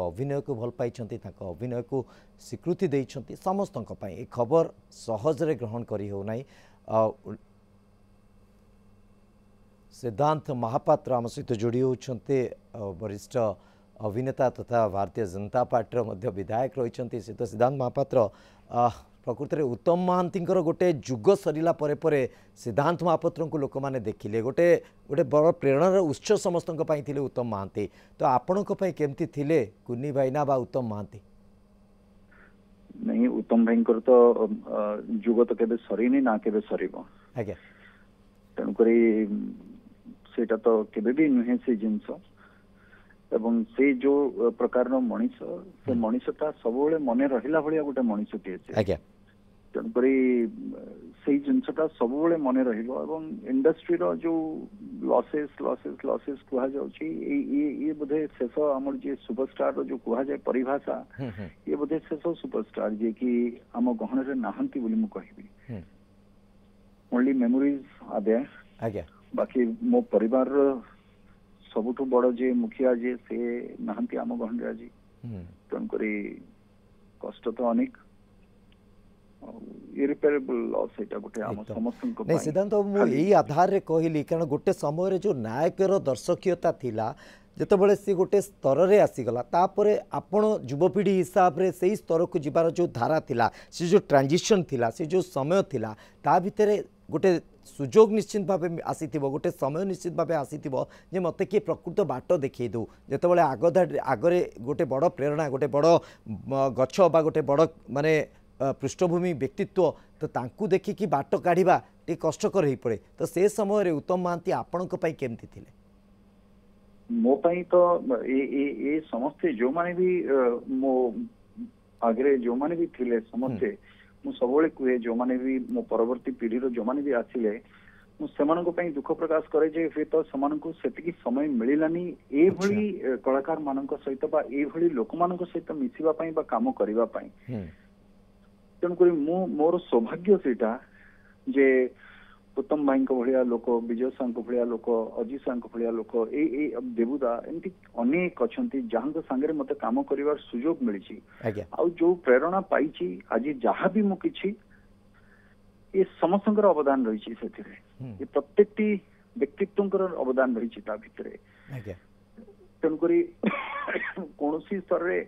अभिनय को भल पाई अभिनय को स्वीकृति देते समस्त खबर सहजरे ग्रहण करी हो नहीं सिद्धांत महापात्र आम सहित जोड़ी होती वरिष्ठ अभिनेता तथा भारतीय जनता पार्टी विधायक रही सिद्धांत महापात्र प्रकृति में उत्तम महांती गोटे जुग सरला सिद्धांत महापात्र को लोक मैंने देखिले गोटे गोटे बड़ प्रेरणार उत्स समस्त थे उत्तम महांती तो आपण केमती थिले कुन्नी भाईना बा उत्तम महांती नहीं उत्तम भाई तो जुग तो केबे सरीनी ना केबे सरीबो आज्ञा तेणुक सेटा तो केबे भी नुहे से जिनस एवं से जो प्रकार मनीष से मनीषटा सब मन रहा भाया गोटे मनीषटी आज्ञा तेणुक से जिनसटा सब मन रही इंडस्ट्री रो जो लॉसेस लॉसेस लॉसेस कहा जाउची ये बोधे शेष आमर जे सुपरस्टार रो जो कहा जाए परिभाषा ये बोधे शेष सुपरस्टार जे कि आम गहन रे नाहंती बोली मु कहिबी ओनली मेमोरीज आर देयर आज्ञा बाकी मो परिवार सबुठु बड़ जे मुखिया जे से नाहंती आम गहन रे आज तेणुक कष्ट तो अनेक इरिपेरेबल लॉस एटा गोटे आम समस्त नहीं सिद्धांत मु यही आधार रे कहली कारण गोटे समय जो नायकर दर्शकीयता थिला जितेबाला सी गोटे स्तर रे आसीगला तापरे आपण युवपीढ़ी हिसाब रे सही स्तर को जीवार जो धारा थिला से जो ट्रांजिशन थिला से जो समय थिला ता भितरे गोटे सुजोग निश्चित भाव आसी गोटे समय निश्चित भाव आसी जे मते किए प्रकृत बाट देखई दो जितेबाला आगरे गोटे बड़ प्रेरणा गोटे बड़ गछ बा गोटे बड़ माने पृष्ठभूमि व्यक्तित्व तो तांकू देखिकी बाट काढ़ा टी कष्टकर हो पड़े तो से समय उत्तम महांती आपण केमती थिले मो पाई तो ए समस्ते जो माने भी मो आगे जो माने भी थिले समस्ते मु सबले कहे जो माने भी मो परवर्ती पीढ़ी रो जो माने भी आसिले मु सेमानन को पई दुख प्रकाश करे जे फे तो सेमानन को सेतिकी समय मिलिलानी ए भली कलाकार मानन सहित बा ए भली लोक मानन सहित मिसिबा पई बा काम करिबा पई तेणु करी मु मोर सौभाग्य सेटा जे उत्तम भाई भाया लोक विजय साहब भाया लोक अजित साहब भाया लोक ए देवुदा एमती अनेक अच्छा जहाँ सांगे मत काम कर सुजोग मिली जो प्रेरणा पाई आज जहाँ भी मु किछि ये समस्त अवदान रही से प्रत्येक व्यक्तित्व अवदान रही भितर तेणुक कौन स्तर में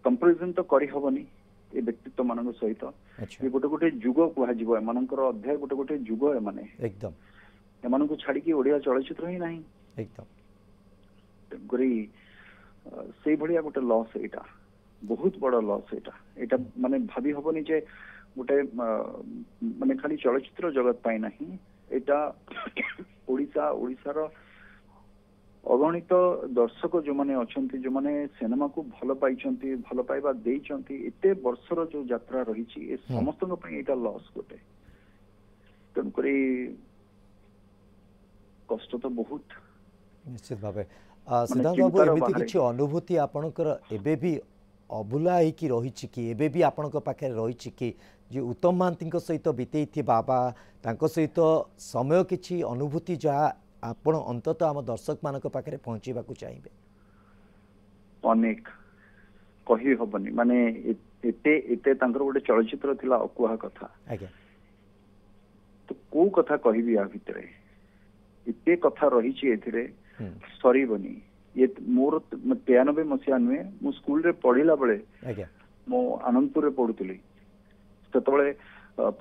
कंपेरिजन तो करहबनी ए व्यक्तित्व मान सहित ये गोटे गोटे जुग कह एमनकर अध्याय गोटे गोटे जुग एमाने एकदम एमान को छाड़ी ओडिया चलचित्र ही नहीं एकदम तेणुकरी से भलिया गोटे लॉस एटा बहुत बड़ा लॉस एटा माने भाभी हबनी जे गोटे माने खाली चलचित्र जगत पाई नहीं एटा ओडिसा ओडिसार अगणित दर्शक जो माने अछंती जो माने सिनेमा को भल पाइछंती भल पाइबा देइछंती एते वर्षर जो यात्रा रही ए समस्त एटा लॉस गोटे तेणु करी कष्ट तो बहुत निश्चित भाव सिद्धांत बाबू एमती किछि अनुभूति आपणकर एबे भी अभुला होइकी रहिछि कि एबे भी आपणक पाखे रहिछि कि जे उत्तम महांती सहित बितेई बाबा तांको सहित समय किछि अनुभूति जहाँ आपण अंततः आम दर्शक मान पाखे पहुंचवा चाहिए अनेक कही हबनी माने एते एते तांकर गोटे चलचित्र थिला अकुहा कथा तो को कथा कहबी आ भितरे एते कथा रही छि एथिरे सरीबनी ये मोर 93 मसिया नुए मु स्कूल रे पढ़िला बेले मो आनंदपुर रे पढुतली सेतबेले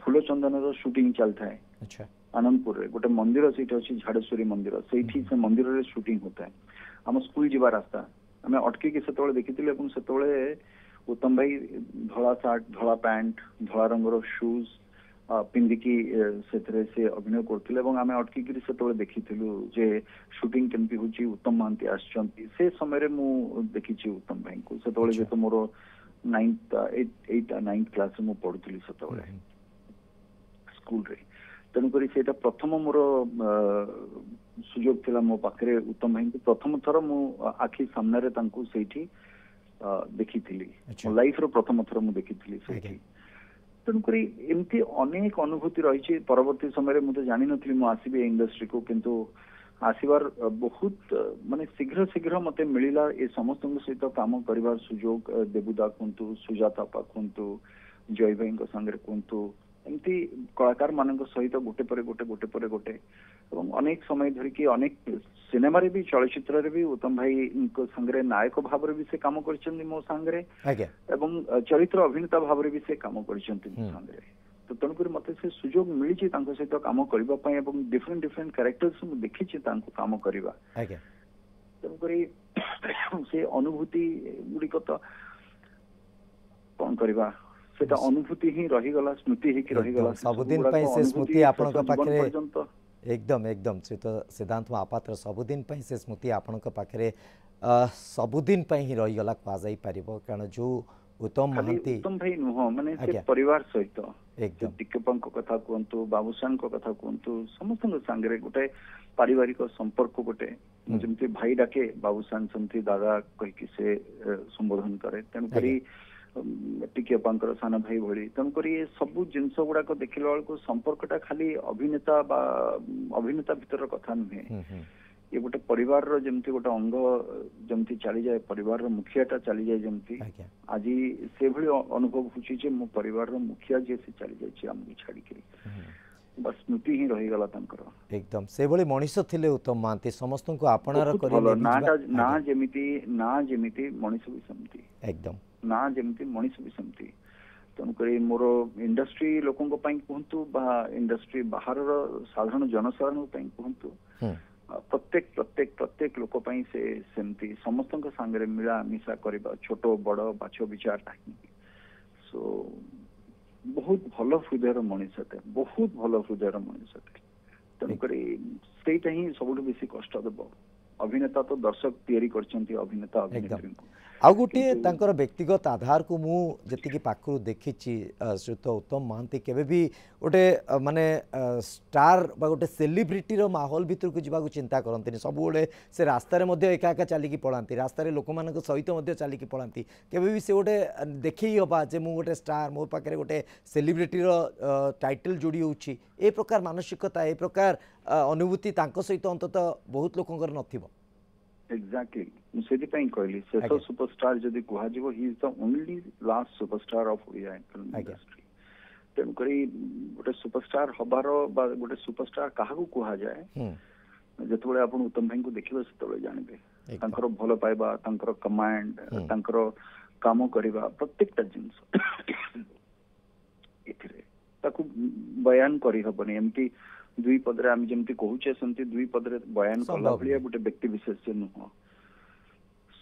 फूल चंदन रो शूटिंग चलता है अच्छा आनंदपुर रे गोटे मंदिर से झाड़ेश्वरी मंदिर से मंदिर रे शूटिंग होता है आम स्कूल जीवा रास्ता आम अटकी से देखी उत्तम भाई धला सार्ट धला पैंट धला रंगर शूज पिंधिकी से अभिनय करते आम अटकी से देखी जे शूटिंग केमती होची उत्तम महांती आसचंती से समय मु देखी उत्तम भाई को से जेतो मोर 9th क्लास मु पढ़ुली से स्कूल रे तेणुक से प्रथम मोर सुजोग थिला मो पाखे उत्तम भाई को प्रथम थर मु आखि सामने से देखी लाइफ रो प्रथम थर मु देखी तेणुक एमती अनेक अनुभूति रही परवर्ती समय मुझे जानी नी मु आसबी इंडस्ट्री को किंतु आसबार बहुत माने शीघ्र शीघ्र मते मिलिला ए समस्त सहित काम करिवार सुजोग देवुदा कुंतु सुजाता पा कुंतु जय भाई संगे कुंतु एमती कलाकार मान सहित गोटे पर गोटे गोटे पर गोटे एवं अनेक समय धरिकी अनेक सिनेमा रे भी चलचित्र रे भी उत्तम भाई संगे नायक भाव रे भी से काम करछन्ती मो संगे एवं चरित्र अभिनेता भाव रे भी से काम करछन्ती मो संगे तो तेणुक मत से सुजोग मिली सहित काम करने एवं डिफरेंट डिफरेंट कैरेक्टर्स देखी काम करवा तेणुक से अनुभूति गुड़िक तो कौन करवा सेटा अनुभूति ही रहीगला स्मृति ही रहीगला सबुदिन पई से स्मृति आपनक पाखरे एकदम एकदम सिद्धांत महापात्र सबुदिन पई से स्मृति आपनक पाखरे सबुदिन पई ही रहीगला कहा जाई परिबो कारण जो उत्तम महांती उत्तम भाई नुह माने से परिवार सहित एकदम टिकेपंक कथा कहंतु बाबूसान को कथा कहंतु समस्त संगे गोटे पारिवारिक संपर्क गोटे जमती भाई डाके बाबूसान समती दादा कहि से संबोधन करे तेणु करी टिकेपंकर सान भाई भली तेणु करी सब जिनस गुड़ाक देखिला बेलको संपर्कटा खाली अभिनेता बा अभिनेता भीतर कथा नुहे ये गोटे परिवार रो जमती गोटे अंग जमती चली जाए परिवार रो मुखियाटा चली जाए जमती आज से भली अनुभव होची जे मो परिवार रो मुखिया जे से चली जाय छी हमहु छाड़ी के बस स्मृति ही रही गला तंकर एकदम से भली मनीष थिले उत्तम महांती समस्त को आपणार करी ना जेमिति मनीष भी समती एकदम ना जेमिति मनीष भी समती तेणुक मोर इंडस्ट्री लोकों कहतु इंडस्ट्री बाहर साधारण जनसाधारण कहतु प्रत्येक प्रत्येक प्रत्येक लोक से सेमती समस्त सांगे मिला मिशा करबा छोट बड़ बाछ विचार नहीं सो ବହୁତ ଭଲ ହୃଦୟର ମଣିଷଟେ, ବହୁତ ଭଲ ହୃଦୟର ମଣିଷଟେ। ତେଣୁକରି ସେଇଟା ହିଁ ସବୁଠୁ ବେଶୀ କଷ୍ଟ ଦେବ। ଅଭିନେତା ତ ଦର୍ଶକ ତିଆରି କରିଛନ୍ତି ଅଭିନେତା ଅଭିନେତ୍ରୀଙ୍କୁ। ଆଉ ଗୋଟିଏ ତାଙ୍କର ବ୍ୟକ୍ତିଗତ ଆଧାରକୁ ମୁଁ ଯେତିକି ପାଖରୁ ଦେଖିଛି ଶ୍ରୀଯୁକ୍ତ ଉତ୍ତମ ମହାନ୍ତି କେବେ ବି ଗୋଟେ ମାନେ ଷ୍ଟାର ବା ଗୋଟେ ସେଲିବ୍ରିଟିର ମାହୋଲ ଭିତରକୁ ଯିବାକୁ ଚିନ୍ତା କରନ୍ତିନି। ସବୁବେଳେ ସେ ରାସ୍ତାରେ ମଧ୍ୟ ଏକା ଏକା ଚାଲିକି ପଳାନ୍ତି, ରାସ୍ତାରେ ଲୋକମାନଙ୍କ ସହିତ ମଧ୍ୟ ଚାଲିକି ପଳାନ୍ତି। କେବେ ବି ସେ ଗୋଟେ ଦେଖେଇ ହେବା ଯେ ମୁଁ ଗୋଟେ ଷ୍ଟାର, ମୋ ପାଖରେ ଗୋଟେ ସେଲିବ୍ରିଟିର ଟାଇଟଲ ଯୋଡ଼ି ହେଉଛି, ଏ ପ୍ରକାର ମାନସିକତା, ଏ ପ୍ରକାର ଅନୁଭୂତି ତାଙ୍କ ସହିତ ଅନ୍ତତଃ ବହୁତ ଲୋକଙ୍କର ନଥିବ। ଏକ୍ଜାକ୍ଟଲି, ମୁଁ ସେଥିପାଇଁ କହିଲି ଶେଷ ସୁପରଷ୍ଟାର ଯଦି କୁହାଯିବ, he is the only last superstar of Odia film industry. ତେଣୁକରି ଗୋଟେ ସୁପରଷ୍ଟାର ହବାର ବା ଗୋଟେ ସୁପରଷ୍ଟାର କାହାକୁ କୁହାଯାଏ, ଯେତେବେଳେ ଆପଣ ଉତ୍ତମ ଭାଇଙ୍କୁ ଦେଖିବେ ସେତେବେଳେ ଜାଣିବେ। ତାଙ୍କର ଭଲ ପାଇବା, ତାଙ୍କର କମାଣ୍ଡ, ତାଙ୍କର କାମ କରିବା, ପ୍ରତ୍ୟେକଟା ଜିନିଷ ଏଥିରେ ତାକୁ ବୟାନ କରିହବନି। ଏମିତି ଦୁଇ ପଦରେ ଆମେ ଯେମିତି କହୁଛେ ସେମିତି ଦୁଇ ପଦରେ ବୟାନ କଲା ଭଳିଆ ଗୋଟେ ବ୍ୟକ୍ତି ବିଶେଷ ନୁହଁ,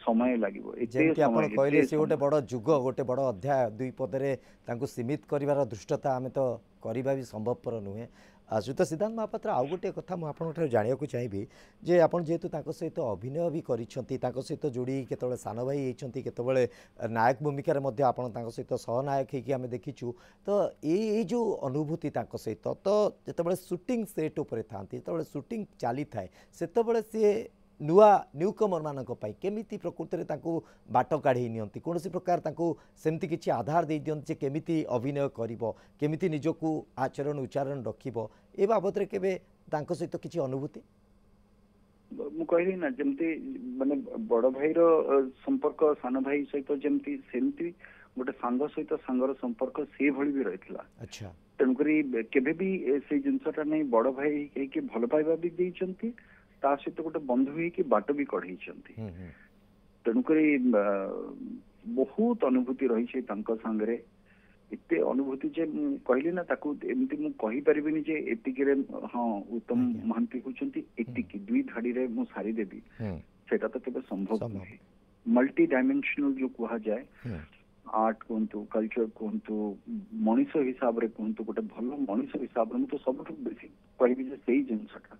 ସମୟ ଲାଗିବ। ଯେମିତି ଆପଣ କହିଲେ ସେ ଗୋଟେ ବଡ଼ ଯୁଗ, ଗୋଟେ ବଡ଼ ଅଧ୍ୟାୟ, ଦୁଇ ପଦରେ ତାଙ୍କୁ ସୀମିତ କରିବାର ଦୃଷ୍ଟତା ଆମେ ତ କରିବା ବି ସମ୍ଭବପର ନୁହେଁ। ଶ୍ରୀଯୁକ୍ତ ସିଦ୍ଧାନ୍ତ ମହାପାତ୍ର, ଆଉ ଗୋଟିଏ କଥା ମୁଁ ଆପଣଙ୍କଠାରୁ ଜାଣିବାକୁ ଚାହିଁବି ଯେ ଆପଣ ଯେହେତୁ ତାଙ୍କ ସହିତ ଅଭିନୟ ବି କରିଛନ୍ତି, ତାଙ୍କ ସହିତ ଯୋଡ଼ି କେତେବେଳେ ସାନ ଭାଇ ହେଇଛନ୍ତି, କେତେବେଳେ ନାୟକ ଭୂମିକାରେ ମଧ୍ୟ ଆପଣ ତାଙ୍କ ସହିତ ସହନାୟକ ହେଇକି ଆମେ ଦେଖିଛୁ। ତ ଏଇ ଯେଉଁ ଅନୁଭୂତି ତାଙ୍କ ସହିତ, ତ ଯେତେବେଳେ ସୁଟିଂ ସେଟ୍ ଉପରେ ଥାନ୍ତି, ଯେତେବେଳେ ସୁଟିଂ ଚାଲିଥାଏ, ସେତେବେଳେ ସିଏ ନୂଆ ନ୍ୟୁକମର ମାନଙ୍କ ପାଇଁ କେମିତି ପ୍ରକୃତରେ ତାଙ୍କୁ ବାଟ କାଢ଼େଇ ନିଅନ୍ତି? କୌଣସି ପ୍ରକାର ତାଙ୍କୁ ସେମିତି କିଛି ଆଧାର ଦେଇ ଦିଅନ୍ତି ଯେ କେମିତି ଅଭିନୟ କରିବ, କେମିତି ନିଜକୁ ଆଚରଣ ଉଚ୍ଚାରଣ ରଖିବ, ଏ ବାବଦରେ କେବେ ତାଙ୍କ ସହିତ କିଛି ଅନୁଭୂତି? ମୁଁ କହିଲି ନା, ଯେମିତି ମାନେ ବଡ ଭାଇର ସମ୍ପର୍କ ସାନ ଭାଇ ସହିତ ଯେମିତି, ସେମିତି ଗୋଟେ ସାଙ୍ଗ ସହିତ ସାଙ୍ଗର ସମ୍ପର୍କ ସେଇଭଳି ବି ରହିଥିଲା। ତେଣୁକରି କେବେ ବି ସେଇ ଜିନିଷଟା ନେଇ ବଡ ଭାଇ ହେଇକି ଭଲ ପାଇବା ବି ଦେଇଛନ୍ତି, ତା ସହିତ ଗୋଟେ ବନ୍ଧୁ ହେଇକି ବାଟ ବି କଢେଇଛନ୍ତି। ତେଣୁକରି ବହୁତ ଅନୁଭୂତି ରହିଛି ତାଙ୍କ ସାଙ୍ଗରେ, ଏତେ ଅନୁଭୂତି ଯେ ମୁଁ କହିଲି ନା, ତାକୁ ଏମିତି ମୁଁ କହିପାରିବିନି ଯେ ଏତିକିରେ ହଁ ଉତ୍ତମ ମହାନ୍ତି ହଉଛନ୍ତି ଏତିକି, ଦୁଇ ଧାଡିରେ ମୁଁ ସାରିଦେବି, ସେଇଟା ତ କେବେ ସମ୍ଭବ ନୁହେଁ। ମଲ୍ଟି ଡାଇମେନସନାଲ ଯୋଉ କୁହାଯାଏ, ଆର୍ଟ କୁହନ୍ତୁ, କଲଚର କୁହନ୍ତୁ, ମଣିଷ ହିସାବରେ କୁହନ୍ତୁ, ଗୋଟେ ଭଲ ମଣିଷ ହିସାବରେ ମୁଁ ତ ସବୁଠୁ ବେଶୀ କହିବି ଯେ ସେଇ ଜିନିଷଟା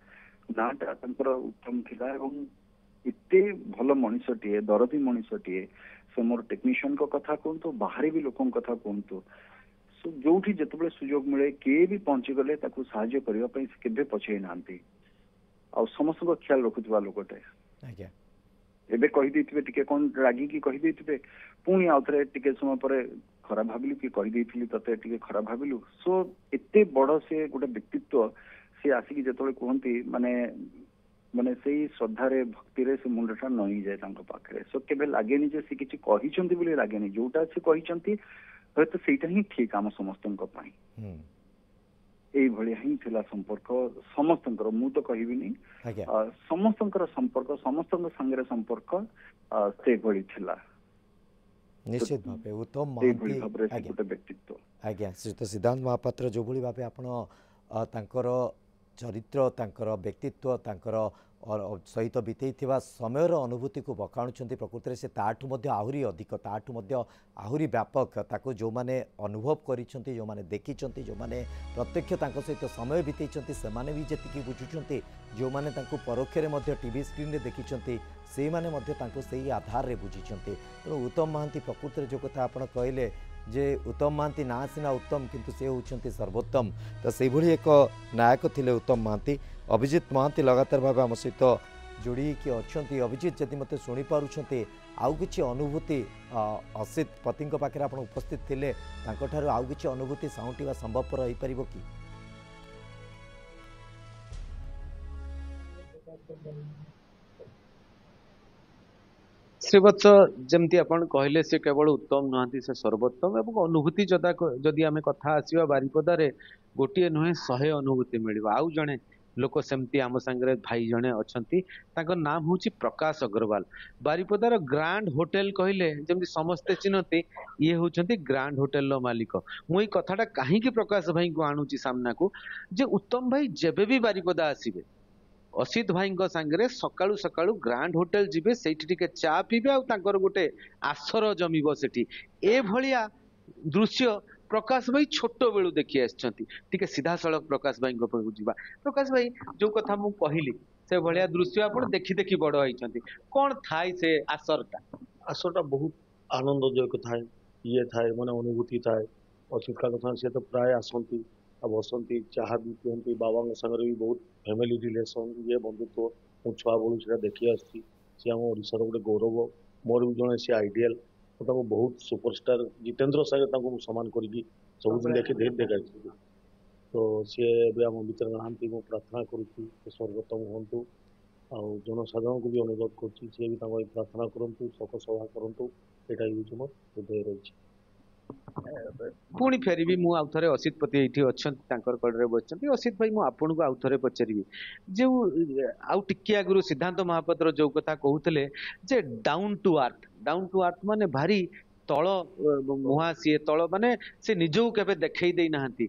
ନାଟା ତାଙ୍କର ଉତ୍ତମ ଥିଲା। ଏବଂ ଏତେ ଭଲ ମଣିଷଟିଏ, ଦରଦୀ ମଣିଷଟିଏ, ସେ ମୋର ଟେକ୍ନିସିଆନଙ୍କ କଥା କୁହନ୍ତୁ, ବାହାରେ ବି ଲୋକଙ୍କ କଥା କୁହନ୍ତୁ, ଯୋଉଠି ଯେତେବେଳେ ସୁଯୋଗ ମିଳେ କିଏ ବି ପହଞ୍ଚିଗଲେ ତାକୁ ସାହାଯ୍ୟ କରିବା ପାଇଁ ସେ କେବେ ପଛେଇ ନାହାନ୍ତି। ଆଉ ସମସ୍ତଙ୍କ ଖ୍ୟାଲ ରଖୁଥିବା ଲୋକଟେ। ଏବେ କହିଦେଇଥିବେ, ଟିକେ କଣ ରାଗିକି କହିଦେଇଥିବେ, ପୁଣି ଆଉଥରେ ଟିକେ ସମୟ ପରେ ଖରାପ ଭାବିଲୁ କି କହିଦେଇଥିଲି ତତେ ଟିକେ ଖରାପ ଭାବିଲୁ। ସୋ ଏତେ ବଡ ସେ ଗୋଟେ ବ୍ୟକ୍ତିତ୍ବ, ସେ ଆସିକି ଯେତେବେଳେ କୁହନ୍ତି ମାନେ ମାନେ ସେଇ ଶ୍ରଦ୍ଧାରେ ଭକ୍ତିରେ ସେ ମୁଣ୍ଡଟା ନଇଁଯାଏ ତାଙ୍କ ପାଖରେ। ସୋ କେବେ ଲାଗେନି ଯେ ସେ କିଛି କହିଛନ୍ତି ବୋଲି ଲାଗେନି, ଯୋଉଟା ସେ କହିଛନ୍ତି ହୁଏତ ସେଇଟା ହିଁ ଠିକ ଆମ ସମସ୍ତଙ୍କ ପାଇଁ। ଏଇଭଳିଆ ହିଁ ଥିଲା ସମ୍ପର୍କ ସମସ୍ତଙ୍କର, ମୁଁ ତ କହିବିନି, ସମସ୍ତଙ୍କର ସମ୍ପର୍କ, ସମସ୍ତଙ୍କ ସାଙ୍ଗରେ ସମ୍ପର୍କ ସେଇଭଳି ଥିଲା। ନିଶ୍ଚିତ ଭାବେ ଉତ୍ତମ ମହାନ୍ତି ଗୋଟେ ବ୍ୟକ୍ତିତ୍ୱ। ଆଜ୍ଞା, ଶ୍ରୀଯୁକ୍ତ ସିଦ୍ଧାନ୍ତ ମହାପାତ୍ର ଯୋଉଭଳି ଭାବେ ଆପଣ ତାଙ୍କର ଚରିତ୍ର, ତାଙ୍କର ବ୍ୟକ୍ତିତ୍ୱ, ତାଙ୍କର ସହିତ ବିତେଇଥିବା ସମୟର ଅନୁଭୂତିକୁ ବଖାଣୁଛନ୍ତି, ପ୍ରକୃତରେ ସେ ତାଠୁ ମଧ୍ୟ ଆହୁରି ଅଧିକ, ତାଠୁ ମଧ୍ୟ ଆହୁରି ବ୍ୟାପକ। ତାକୁ ଯେଉଁମାନେ ଅନୁଭବ କରିଛନ୍ତି, ଯେଉଁମାନେ ଦେଖିଛନ୍ତି, ଯେଉଁମାନେ ପ୍ରତ୍ୟକ୍ଷ ତାଙ୍କ ସହିତ ସମୟ ବିତେଇଛନ୍ତି, ସେମାନେ ବି ଯେତିକି ବୁଝୁଛନ୍ତି, ଯେଉଁମାନେ ତାଙ୍କୁ ପରୋକ୍ଷରେ ମଧ୍ୟ ଟିଭି ସ୍କ୍ରିନ୍ରେ ଦେଖିଛନ୍ତି, ସେଇମାନେ ମଧ୍ୟ ତାଙ୍କୁ ସେଇ ଆଧାରରେ ବୁଝିଛନ୍ତି। ତେଣୁ ଉତ୍ତମ ମହାନ୍ତି ପ୍ରକୃତରେ ଯେଉଁ କଥା ଆପଣ କହିଲେ ଯେ ଉତ୍ତମ ମହାନ୍ତି ନା ସିନା ଉତ୍ତମ, କିନ୍ତୁ ସେ ହେଉଛନ୍ତି ସର୍ବୋତ୍ତମ। ତ ସେଇଭଳି ଏକ ନାୟକ ଥିଲେ ଉତ୍ତମ ମହାନ୍ତି। ଅଭିଜିତ ମହାନ୍ତି ଲଗାତାର ଭାବେ ଆମ ସହିତ ଯୋଡ଼ି ହେଇକି ଅଛନ୍ତି। ଅଭିଜିତ, ଯଦି ମୋତେ ଶୁଣିପାରୁଛନ୍ତି, ଆଉ କିଛି ଅନୁଭୂତି ଅସିତ ପତିଙ୍କ ପାଖରେ ଆପଣ ଉପସ୍ଥିତ ଥିଲେ, ତାଙ୍କଠାରୁ ଆଉ କିଛି ଅନୁଭୂତି ସାଉଁଟିବା ସମ୍ଭବପର ହୋଇପାରିବ କି? ଶ୍ରୀବତ୍ସ, ଯେମିତି ଆପଣ କହିଲେ ସେ କେବଳ ଉତ୍ତମ ନୁହନ୍ତି, ସେ ସର୍ବୋତ୍ତମ। ଏବଂ ଅନୁଭୂତି ଯଦି ଆମେ କଥା ଆସିବା, ବାରିପଦାରେ ଗୋଟିଏ ନୁହେଁ 100 ଅନୁଭୂତି ମିଳିବ। ଆଉ ଜଣେ ଲୋକ ସେମିତି ଆମ ସାଙ୍ଗରେ ଭାଇ ଜଣେ ଅଛନ୍ତି, ତାଙ୍କ ନାମ ହଉଛି ପ୍ରକାଶ ଅଗ୍ରୱାଲ। ବାରିପଦାର ଗ୍ରାଣ୍ଡ ହୋଟେଲ କହିଲେ ଯେମିତି ସମସ୍ତେ ଚିହ୍ନନ୍ତି, ଇଏ ହଉଛନ୍ତି ଗ୍ରାଣ୍ଡ ହୋଟେଲର ମାଲିକ। ମୁଁ ଏଇ କଥାଟା କାହିଁକି ପ୍ରକାଶ ଭାଇଙ୍କୁ ଆଣୁଛି ସାମ୍ନାକୁ, ଯେ ଉତ୍ତମ ଭାଇ ଯେବେ ବି ବାରିପଦା ଆସିବେ, ଅସିତ ଭାଇଙ୍କ ସାଙ୍ଗରେ ସକାଳୁ ସକାଳୁ ଗ୍ରାଣ୍ଡ ହୋଟେଲ ଯିବେ, ସେଇଠି ଟିକେ ଚା ପିଇବେ, ଆଉ ତାଙ୍କର ଗୋଟେ ଆସର ଜମିବ ସେଠି। ଏଭଳିଆ ଦୃଶ୍ୟ प्रकाश भाई छोट बेलू देखी आसके सीधा सड़क प्रकाश भाई पाखु जा प्रकाश भाई जो कथा मु कहली से भाया दृश्य आप देखी देखी बड़ होती कौन थाए से आसरटा आसटा बहुत आनंददायक थाए ये थाए माने अनुभूति थाए अच्युत काका सी तो प्राय आसती बसती चाह भी पिंट बाबा सागर भी बहुत फैमिली रिलेसन ये बंधुत्व मु छुआ बेलू से देखी आसी सी आम ओडार गोटे गौरव मोर भी जड़े सी आइडियल तो बहुत सुपरस्टार जितेंद्र सागर सामान करके सब देखी देखा तो सी आम भर नहांती मुझे प्रार्थना करुँच स्वर्गतम हूँ आउ जनसाधारण को भी अनुरोध करुँच सी भी प्रार्थना करूँ शोक सभा करूँ यहाँ हूँ मोर हृदय रही पुणी फेरबी मु आउ थरे असित पति एठी अछंती तांकर कड़रे बचंती असित भाई मु आपन को आउ थरे पचरिबी जे आउ टिके आगुरु सिद्धांत महापात्र जो कथा कहउतले जे डाउन टू अर्थ माने भारी तଳ मुहा सी तଳ माने से निजो केबे देखै देई नाहंती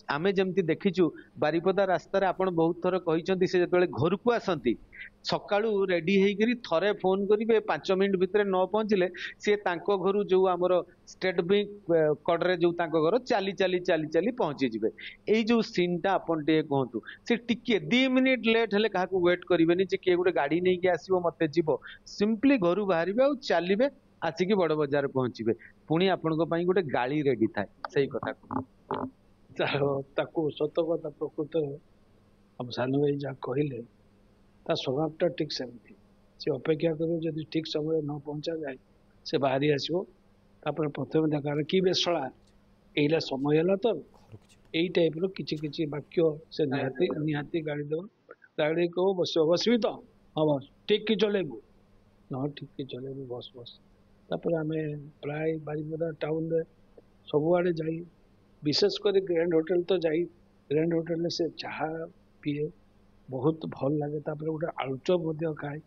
आमे जेमती देखिचु बारिपदा रास्ता रे आपण बहुत थर कहिसंती से जेतबेले घर को आसंती सकाळू रेडी हेकरी थरे फोन करिवे 5 मिनिट भितरे न पहुंचले से तांको घरु जो हमर स्टेट बैंक कड़रे जो तांको घर चाली चाली चाली चाली पहुंची जिवे एई जो सीन टा आपण टे कहंतु से टिके 2 मिनिट लेट हेले काहा को वेट करिवेनी जे के गुटे गाड़ी नै के आसीबो मते जीवो सिंपली घरु बाहरिबे आ चलिबे आसिकी बड़ बजार पहुंचे पुणी आपण गोटे गाड़ी रेडी थाए से कथा सत कथा प्रकृत हम सान भाई जहाँ कहले स्वभावटा ठीक सेमती से अपेक्षा कर ठीक समय न पहुंचा जाए से बाहरी आसो प्रथम देखा कि बेसला यही समय है तो यही टाइप रि वाक्य से निहाती गाड़ी देव गाड़ी कहो बस बसबी तो हाँ बस ठीक कि चलेबू न ठीक कि चलेबू बस बस तापर आम प्राय बारिपदा टाउन रे सबुआड़े जाई विशेषकर ग्रैंड होटल तो जाई ग्रैंड होटल से चाह पीए बहुत भल लगे गोटे आलुचप खाए